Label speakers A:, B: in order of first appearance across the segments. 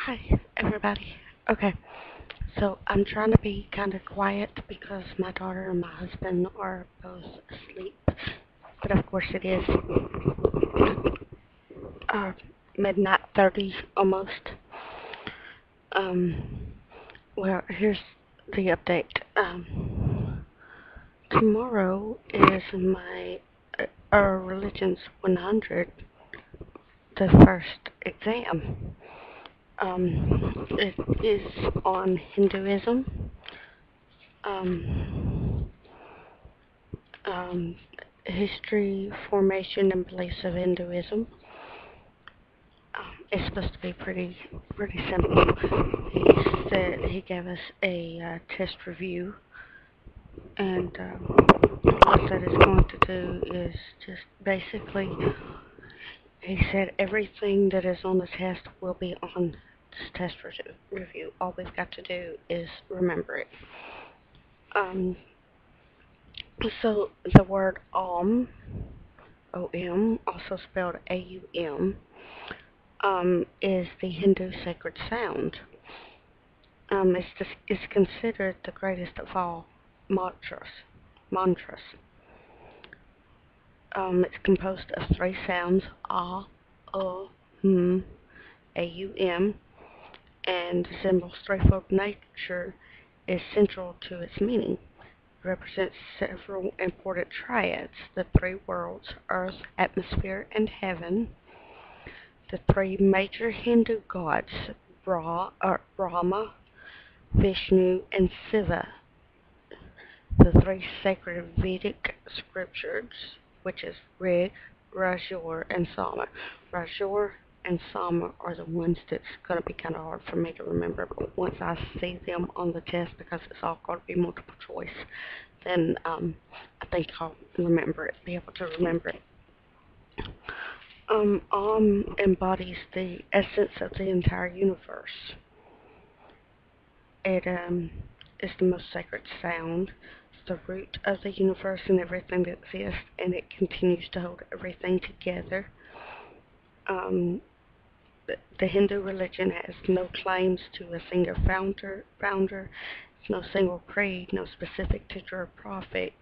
A: Hi, everybody. Okay, so I'm trying to be kind of quiet because my daughter and my husband are both asleep. But of course, it is uh, midnight 30 almost. Um, well, here's the update. Tomorrow is my religion's 100, the first exam. It is on Hinduism. Um, um, History, formation, and beliefs of Hinduism. It's supposed to be pretty simple. He said he gave us a test review, and what that is going to do is just basically, he said everything that is on the test will be on this test review. All we've got to do is remember it. Um, so the word Om, also spelled Aum, is the Hindu sacred sound. It's considered the greatest of all mantras. Mantras. It's composed of three sounds: hmm, aum, and the symbol's threefold nature is central to its meaning. It represents several important triads: the three worlds, earth, atmosphere, and heaven. The three major Hindu gods, Brahma, Vishnu, and Shiva. The three sacred Vedic scriptures, which is Rig, Rajur, and Sama. Rajur and Sama are the ones that's going to be kind of hard for me to remember, but once I see them on the test, because it's all going to be multiple choice, then I think I'll remember it, be able to remember it. Embodies the essence of the entire universe. It is the most sacred sound. It's the root of the universe and everything that exists, and it continues to hold everything together. Um, the Hindu religion has no claims to a single founder, no single creed, no specific teacher or prophet,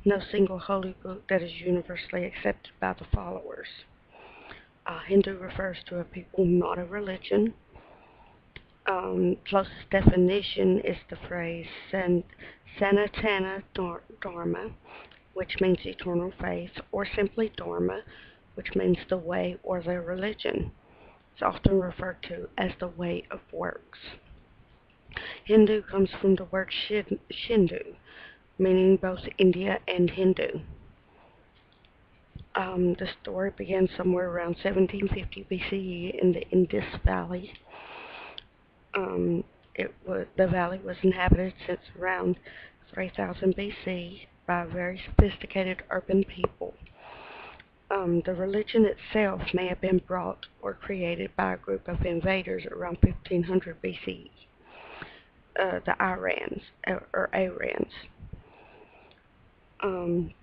A: no single holy book that is universally accepted by the followers. Hindu refers to a people, not a religion. Closest definition is the phrase Sanatana Dharma, which means eternal faith, or simply Dharma, which means the way or the religion. It's often referred to as the way of works. Hindu comes from the word Shindu, meaning both India and Hindu. The story began somewhere around 1750 BCE in the Indus Valley. Um, the valley was inhabited since around 3000 BC by very sophisticated urban people. The religion itself may have been brought or created by a group of invaders around 1500 BCE, the Irans or Arans. Um,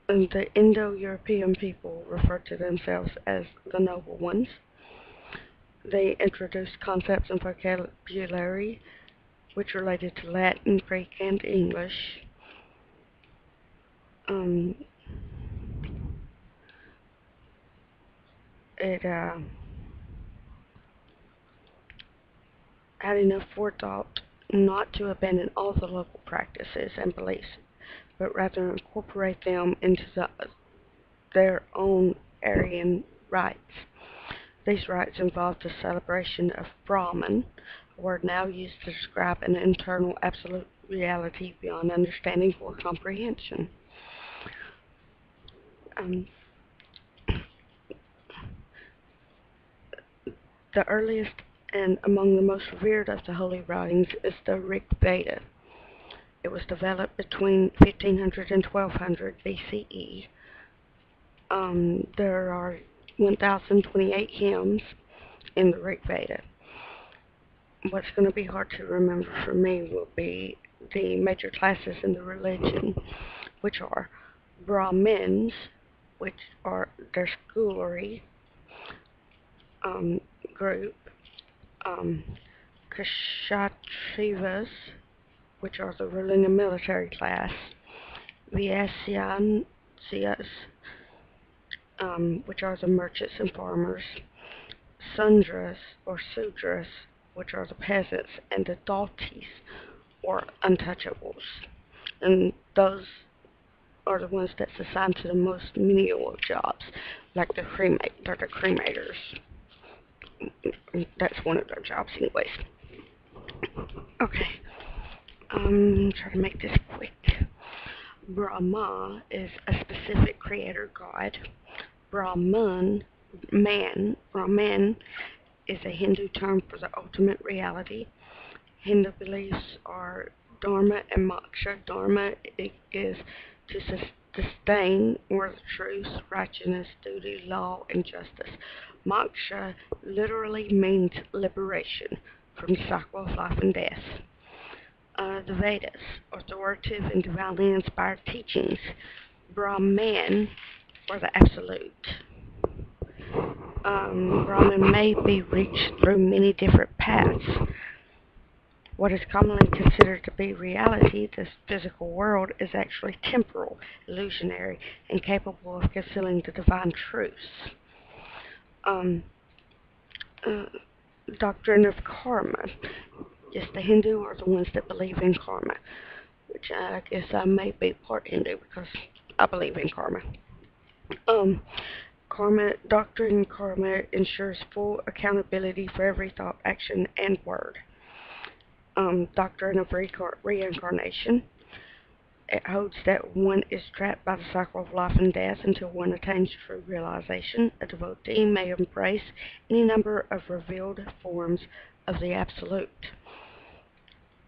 A: and the Indo-European people referred to themselves as the noble ones. They introduced concepts and vocabulary which related to Latin, Greek, and English. Um, it had enough forethought not to abandon all the local practices and beliefs, but rather incorporate them into their own Aryan rites. These rites involved the celebration of Brahman, a word now used to describe an internal absolute reality beyond understanding or comprehension. Um, the earliest and among the most revered of the holy writings is the Rig Veda. It was developed between 1500 and 1200 BCE. There are 1028 hymns in the Rig Veda. What's going to be hard to remember for me will be the major classes in the religion, which are Brahmins, which are their schoolery, um, group, um, Kshatrivas, which are the ruling and military class, Vyasyas, which are the merchants and farmers, Sundras or Sudras, which are the peasants, and the Daltis, or untouchables. And those are the ones that's assigned to the most menial of jobs, like they're the cremators. That's one of their jobs, anyways. Okay, try to make this quick. Brahma is a specific creator god. Brahman is a Hindu term for the ultimate reality. Hindu beliefs are Dharma and Moksha. Dharma is to sustain or the truth, righteousness, duty, law, and justice. Moksha literally means liberation from the cycle of life and death. The Vedas, authoritative and divinely inspired teachings. Brahman, or the absolute. Brahman may be reached through many different paths. What is commonly considered to be reality, this physical world, is actually temporal, illusionary, and capable of concealing the divine truths. Um, uh, Doctrine of karma. Yes, the Hindu are the ones that believe in karma, which I guess I may be part Hindu because I believe in karma. Um, Karma ensures full accountability for every thought, action, and word. Doctrine of reincarnation. It holds that one is trapped by the cycle of life and death until one attains true realization. A devotee may embrace any number of revealed forms of the Absolute.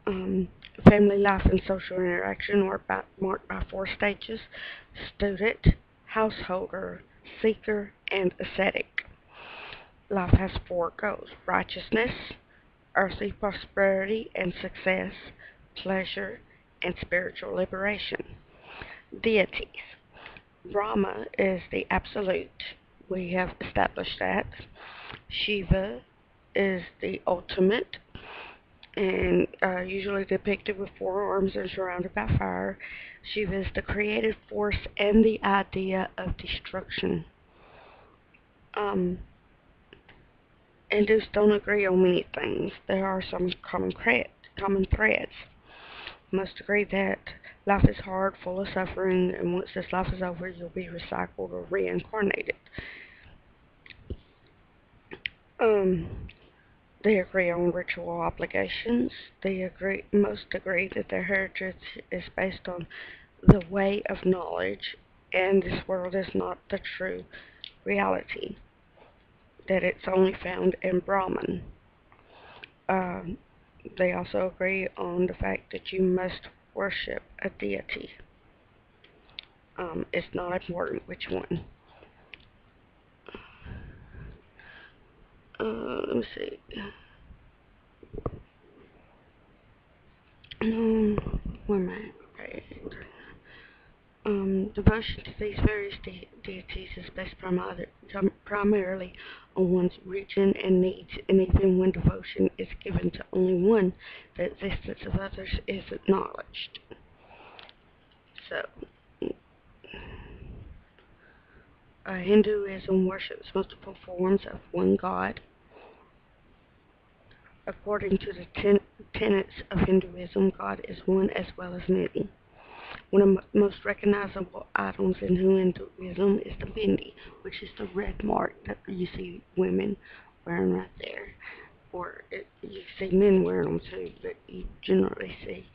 A: Family life and social interaction are marked by four stages: student, householder, seeker, and ascetic. Life has four goals: righteousness, earthly prosperity and success, pleasure, and spiritual liberation. Deities. Brahma is the absolute. We have established that. Shiva is the ultimate, and usually depicted with four arms and surrounded by fire. Shiva is the creative force and the idea of destruction. Um, Hindus don't agree on many things. There are some common threads. Most agree that life is hard, full of suffering, and once this life is over, you'll be recycled or reincarnated. Um, they agree on ritual obligations. Most agree that their heritage is based on the way of knowledge, and this world is not the true reality, that it's only found in Brahman. Um, they also agree on the fact that you must worship a deity. It's not important which one. Let me see. Where am I? Okay. Devotion to these various deities is based primarily on one's region and needs, and even when devotion is given to only one, the existence of others is acknowledged. So, Hinduism worships multiple forms of one god. According to the tenets of Hinduism, God is one as well as many. One of the most recognizable items in Hinduism is the bindi, which is the red mark that you see women wearing right there. You see men wearing them too, but you generally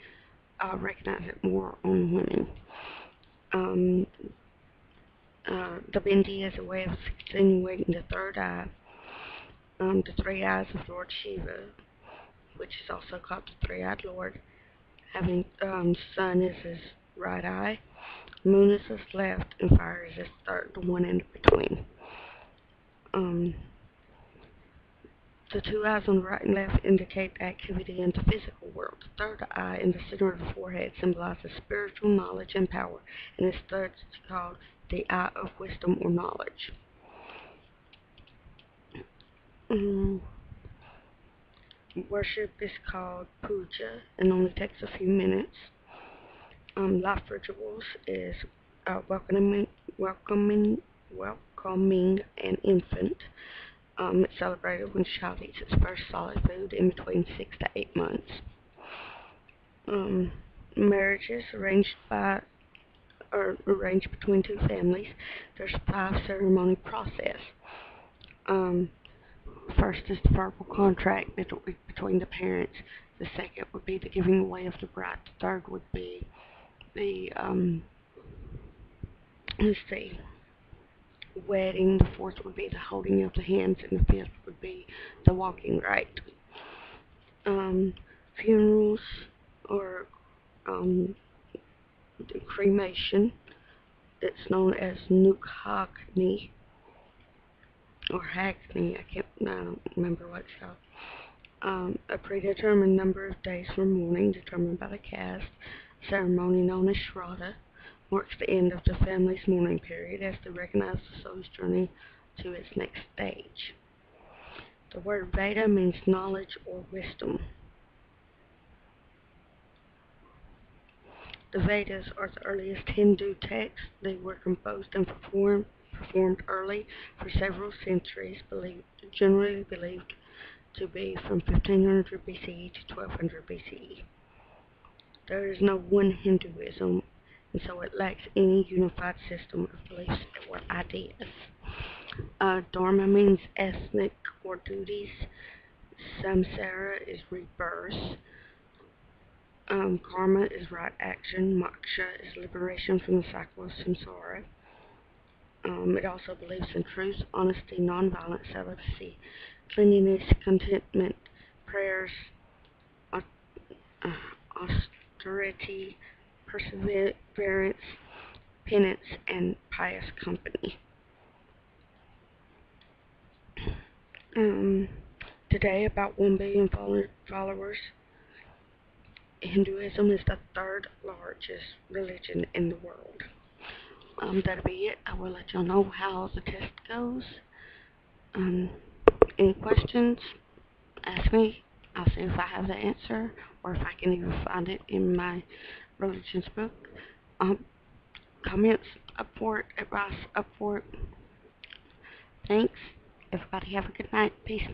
A: recognize it more on women. Um, the bindi is a way of insinuating the third eye, the three eyes of Lord Shiva, which is also called the three-eyed Lord, having sun as his right eye, moon is his left, and fire is his third, the one in between. The two eyes on the right and left indicate activity in the physical world. The third eye in the center of the forehead symbolizes spiritual knowledge and power, and this third is called the eye of wisdom or knowledge. Um, Worship is called puja and only takes a few minutes. Life rituals is welcoming, welcoming, welcoming an infant. It's celebrated when a child eats its first solid food in between 6 to 8 months. Um, Marriages arranged between two families. There's 5 ceremony process. Um, First is the verbal contract between the parents. The second would be the giving away of the bride. The third would be the let's see, wedding. The fourth would be the holding of the hands, and the fifth would be the walking right. Funerals or um, cremation. It's known as Nukhagni or Hackney. I don't remember what it's called. A predetermined number of days for mourning determined by the caste. Ceremony known as Shraddha marks the end of the family's mourning period as they recognize the soul's journey to its next stage. The word Veda means knowledge or wisdom. The Vedas are the earliest Hindu texts. They were composed and performed early for several centuries, generally believed to be from 1500 BCE to 1200 BCE. There is no one Hinduism, and so it lacks any unified system of beliefs or ideas. Dharma means ethnic or duties. Samsara is rebirth. Karma is right action. Moksha is liberation from the cycle of samsara. It also believes in truth, honesty, nonviolence, celibacy, cleanliness, contentment, prayers, austerity, perseverance, penance, and pious company. Um, Today, about 1 billion followers. Hinduism is the third largest religion in the world. That'll be it. I will let y'all know how the test goes. Um, any questions? Ask me. I'll see if I have the answer or if I can even find it in my religions book. Comments up for it, advice up for it. Thanks. Everybody have a good night. Peace.